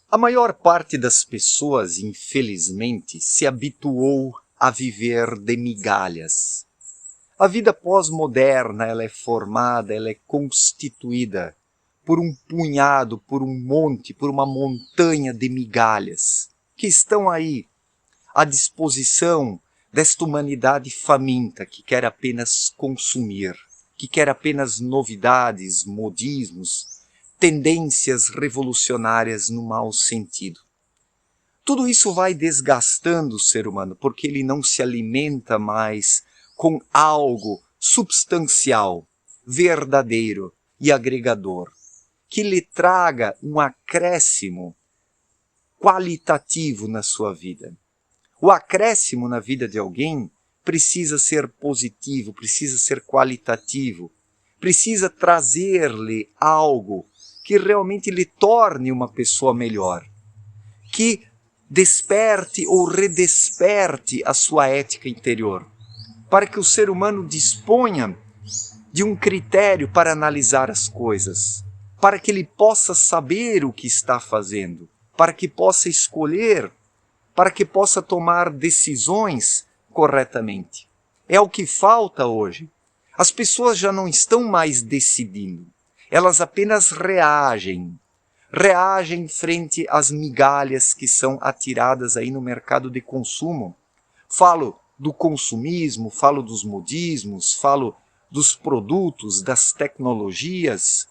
A maior parte das pessoas, infelizmente, se habituou a viver de migalhas. A vida pós-moderna, ela é formada, ela é constituída por um punhado, por um monte, por uma montanha de migalhas que estão aí à disposição desta humanidade faminta que quer apenas consumir, que quer apenas novidades, modismos, tendências revolucionárias no mau sentido. Tudo isso vai desgastando o ser humano, porque ele não se alimenta mais com algo substancial, verdadeiro e agregador, que lhe traga um acréscimo qualitativo na sua vida. O acréscimo na vida de alguém precisa ser positivo, precisa ser qualitativo, precisa trazer-lhe algo que realmente lhe torne uma pessoa melhor, que desperte ou redesperte a sua ética interior, para que o ser humano disponha de um critério para analisar as coisas, para que ele possa saber o que está fazendo, para que possa escolher, para que possa tomar decisões corretamente. É o que falta hoje. As pessoas já não estão mais decidindo, elas apenas reagem frente às migalhas que são atiradas aí no mercado de consumo. Falo do consumismo, falo dos modismos, falo dos produtos, das tecnologias,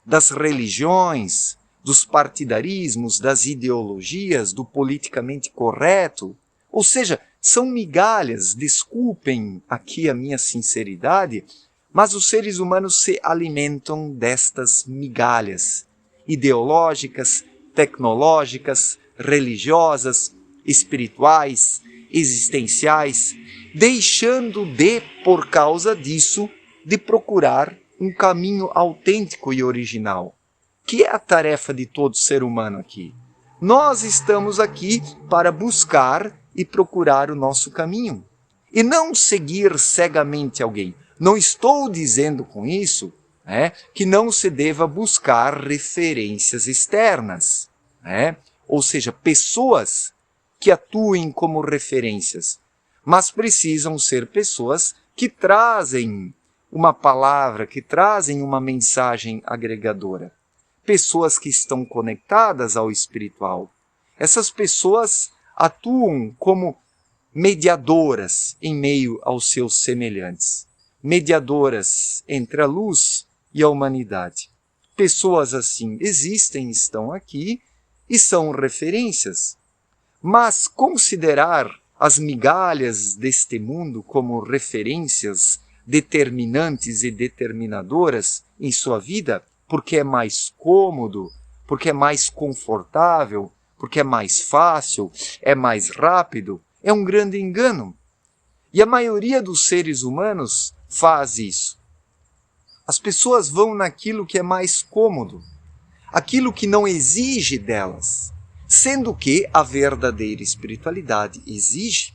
das religiões, dos partidarismos, das ideologias, do politicamente correto. Ou seja, são migalhas, desculpem aqui a minha sinceridade, mas os seres humanos se alimentam destas migalhas ideológicas, tecnológicas, religiosas, espirituais, existenciais, deixando de, por causa disso, de procurar um caminho autêntico e original, que é a tarefa de todo ser humano aqui. Nós estamos aqui para buscar e procurar o nosso caminho, e não seguir cegamente alguém. Não estou dizendo com isso que não se deva buscar referências externas, ou seja, pessoas que atuem como referências, mas precisam ser pessoas que trazem uma palavra, que trazem uma mensagem agregadora. Pessoas que estão conectadas ao espiritual. Essas pessoas atuam como mediadoras em meio aos seus semelhantes, mediadoras entre a luz e a humanidade. Pessoas assim existem, estão aqui e são referências. Mas considerar as migalhas deste mundo como referências determinantes e determinadoras em sua vida, porque é mais cômodo, porque é mais confortável, porque é mais fácil, é mais rápido, é um grande engano. E a maioria dos seres humanos faz isso. As pessoas vão naquilo que é mais cômodo, aquilo que não exige delas, sendo que a verdadeira espiritualidade exige.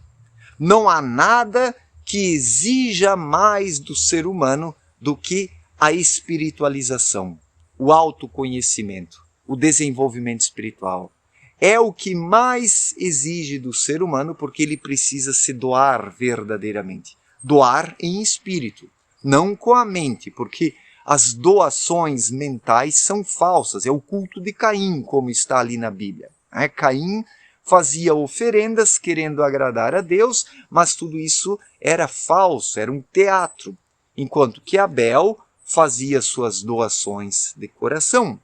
Não há nada que exija mais do ser humano do que a espiritualização, o autoconhecimento, o desenvolvimento espiritual. É o que mais exige do ser humano, porque ele precisa se doar verdadeiramente. Doar em espírito, não com a mente, porque as doações mentais são falsas. É o culto de Caim, como está ali na Bíblia. Caim fazia oferendas querendo agradar a Deus, mas tudo isso era falso, era um teatro. Enquanto que Abel fazia suas doações de coração.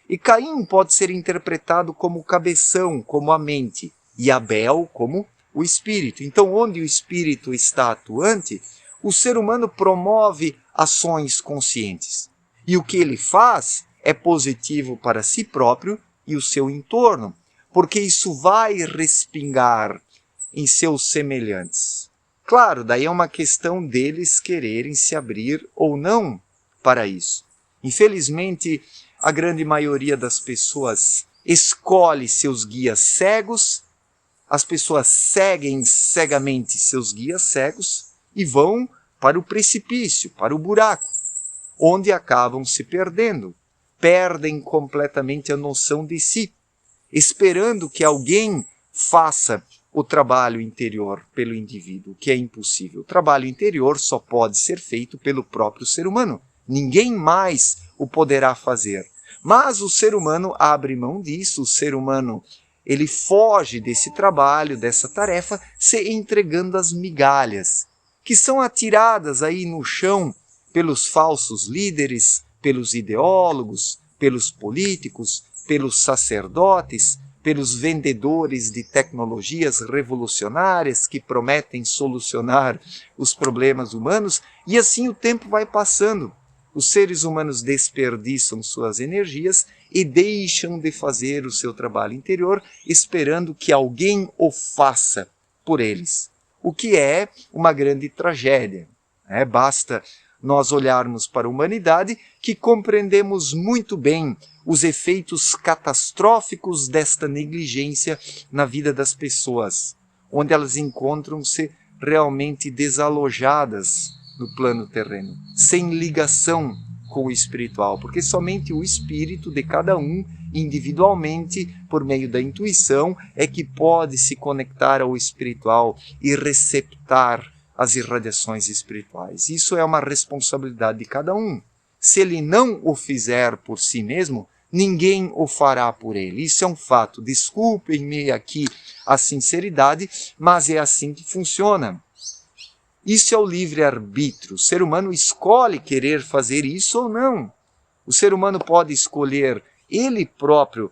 E Caim pode ser interpretado como o cabeção, como a mente, e Abel como o espírito. Então, onde o espírito está atuante, o ser humano promove ações conscientes. E o que ele faz é positivo para si próprio e o seu entorno, porque isso vai respingar em seus semelhantes. Claro, daí é uma questão deles quererem se abrir ou não para isso. Infelizmente, a grande maioria das pessoas escolhe seus guias cegos, as pessoas seguem cegamente seus guias cegos e vão para o precipício, para o buraco, onde acabam se perdendo, perdem completamente a noção de si. esperando que alguém faça o trabalho interior pelo indivíduo, que é impossível. O trabalho interior só pode ser feito pelo próprio ser humano. Ninguém mais o poderá fazer. Mas o ser humano abre mão disso, o ser humano ele foge desse trabalho, dessa tarefa, se entregando às migalhas, que são atiradas aí no chão pelos falsos líderes, pelos ideólogos, pelos políticos, pelos sacerdotes, pelos vendedores de tecnologias revolucionárias que prometem solucionar os problemas humanos, e assim o tempo vai passando. Os seres humanos desperdiçam suas energias e deixam de fazer o seu trabalho interior, esperando que alguém o faça por eles, o que é uma grande tragédia. Basta nós olharmos para a humanidade que compreendemos muito bem os efeitos catastróficos desta negligência na vida das pessoas, onde elas encontram-se realmente desalojadas no plano terreno, sem ligação com o espiritual, porque somente o espírito de cada um, individualmente, por meio da intuição, é que pode se conectar ao espiritual e receptar as irradiações espirituais. Isso é uma responsabilidade de cada um. Se ele não o fizer por si mesmo, ninguém o fará por ele. Isso é um fato. Desculpem-me aqui a sinceridade, mas é assim que funciona. Isso é o livre-arbítrio. O ser humano escolhe querer fazer isso ou não. O ser humano pode escolher ele próprio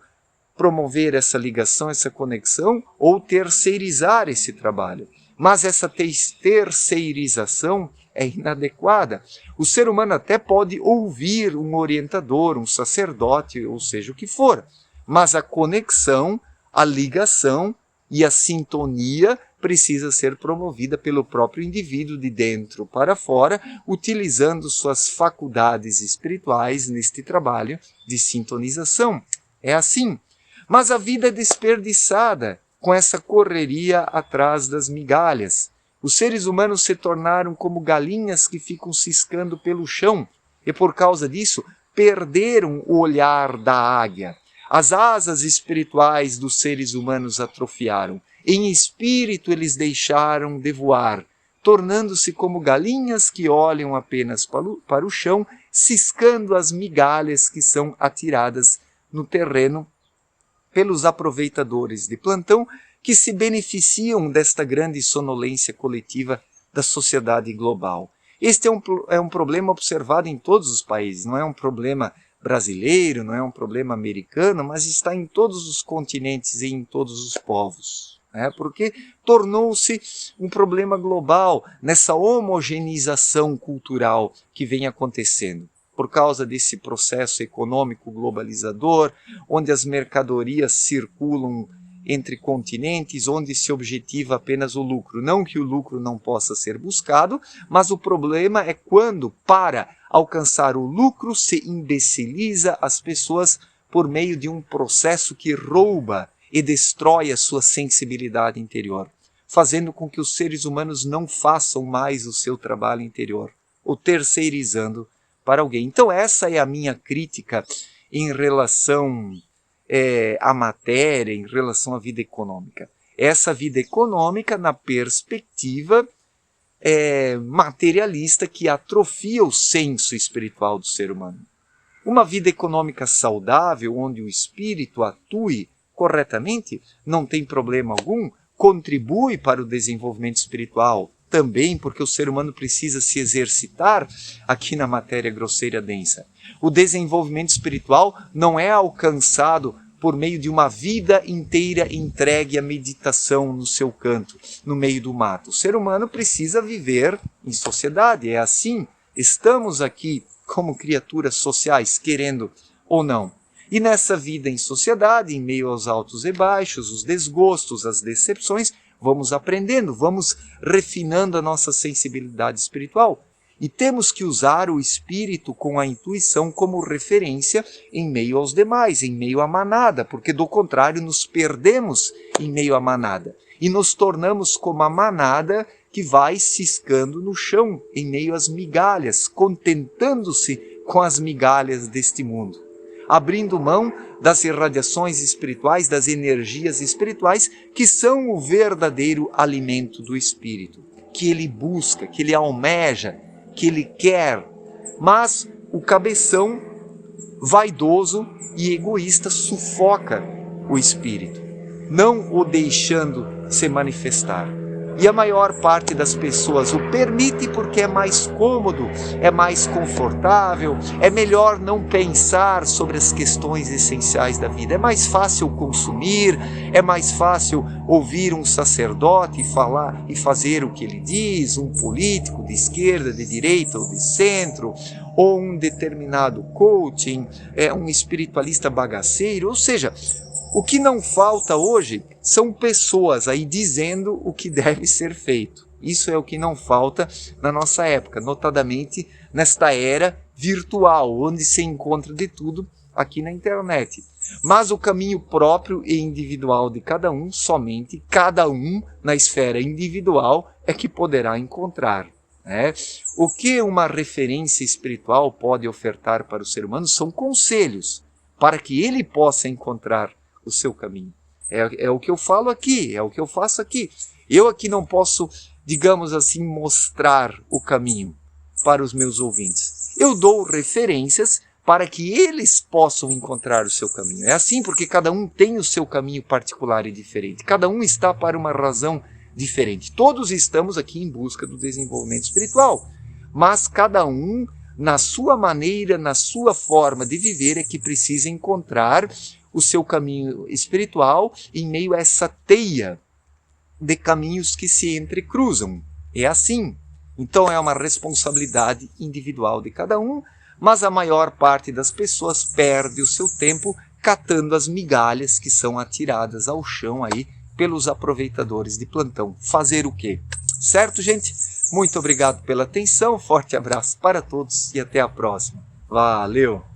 promover essa ligação, essa conexão, ou terceirizar esse trabalho. Mas essa terceirização é inadequada. O ser humano até pode ouvir um orientador, um sacerdote, ou seja o que for, mas a conexão, a ligação e a sintonia precisa ser promovida pelo próprio indivíduo de dentro para fora, utilizando suas faculdades espirituais neste trabalho de sintonização. É assim. Mas a vida é desperdiçada com essa correria atrás das migalhas. Os seres humanos se tornaram como galinhas que ficam ciscando pelo chão e, por causa disso, perderam o olhar da águia. As asas espirituais dos seres humanos atrofiaram. Em espírito eles deixaram de voar, tornando-se como galinhas que olham apenas para o chão, ciscando as migalhas que são atiradas no terreno pelos aproveitadores de plantão que se beneficiam desta grande sonolência coletiva da sociedade global. Este é um problema observado em todos os países, não é um problema brasileiro, não é um problema americano, mas está em todos os continentes e em todos os povos. Porque tornou-se um problema global nessa homogeneização cultural que vem acontecendo. Por causa desse processo econômico globalizador, onde as mercadorias circulam entre continentes, onde se objetiva apenas o lucro. Não que o lucro não possa ser buscado, mas o problema é quando, para alcançar o lucro, se imbeciliza as pessoas por meio de um processo que rouba e destrói a sua sensibilidade interior, fazendo com que os seres humanos não façam mais o seu trabalho interior, ou terceirizando para alguém. Então essa é a minha crítica em relação à matéria, em relação à vida econômica. Essa vida econômica na perspectiva materialista que atrofia o senso espiritual do ser humano. Uma vida econômica saudável, onde o espírito atue corretamente, não tem problema algum, contribui para o desenvolvimento espiritual, também porque o ser humano precisa se exercitar aqui na matéria grosseira densa. O desenvolvimento espiritual não é alcançado por meio de uma vida inteira entregue à meditação no seu canto, no meio do mato. O ser humano precisa viver em sociedade, é assim. Estamos aqui como criaturas sociais, querendo ou não. E nessa vida em sociedade, em meio aos altos e baixos, os desgostos, as decepções, vamos aprendendo, vamos refinando a nossa sensibilidade espiritual. E temos que usar o espírito com a intuição como referência em meio aos demais, em meio à manada, porque do contrário nos perdemos em meio à manada. E nos tornamos como a manada que vai ciscando no chão, em meio às migalhas, contentando-se com as migalhas deste mundo. abrindo mão das irradiações espirituais, das energias espirituais, que são o verdadeiro alimento do espírito, que ele busca, que ele almeja, que ele quer. Mas o cabeção vaidoso e egoísta sufoca o espírito, não o deixando se manifestar. E a maior parte das pessoas o permite porque é mais cômodo, é mais confortável, é melhor não pensar sobre as questões essenciais da vida. É mais fácil consumir, é mais fácil ouvir um sacerdote falar e fazer o que ele diz, um político de esquerda, de direita ou de centro, ou um determinado coaching, um espiritualista bagaceiro. Ou seja, o que não falta hoje são pessoas aí dizendo o que deve ser feito. Isso é o que não falta na nossa época, notadamente nesta era virtual, onde se encontra de tudo aqui na internet. Mas o caminho próprio e individual de cada um, somente cada um na esfera individual é que poderá encontrar. O que uma referência espiritual pode ofertar para o ser humano são conselhos, para que ele possa encontrar o seu caminho. É o que eu falo aqui, é o que eu faço aqui. Eu aqui não posso, digamos assim, mostrar o caminho para os meus ouvintes. Eu dou referências para que eles possam encontrar o seu caminho. É assim porque cada um tem o seu caminho particular e diferente. Cada um está para uma razão diferente. Todos estamos aqui em busca do desenvolvimento espiritual, mas cada um, na sua maneira, na sua forma de viver, é que precisa encontrar o seu caminho espiritual em meio a essa teia de caminhos que se entrecruzam. É assim. Então é uma responsabilidade individual de cada um, mas a maior parte das pessoas perde o seu tempo catando as migalhas que são atiradas ao chão aí pelos aproveitadores de plantão. Fazer o quê? Certo, gente? Muito obrigado pela atenção, forte abraço para todos e até a próxima. Valeu!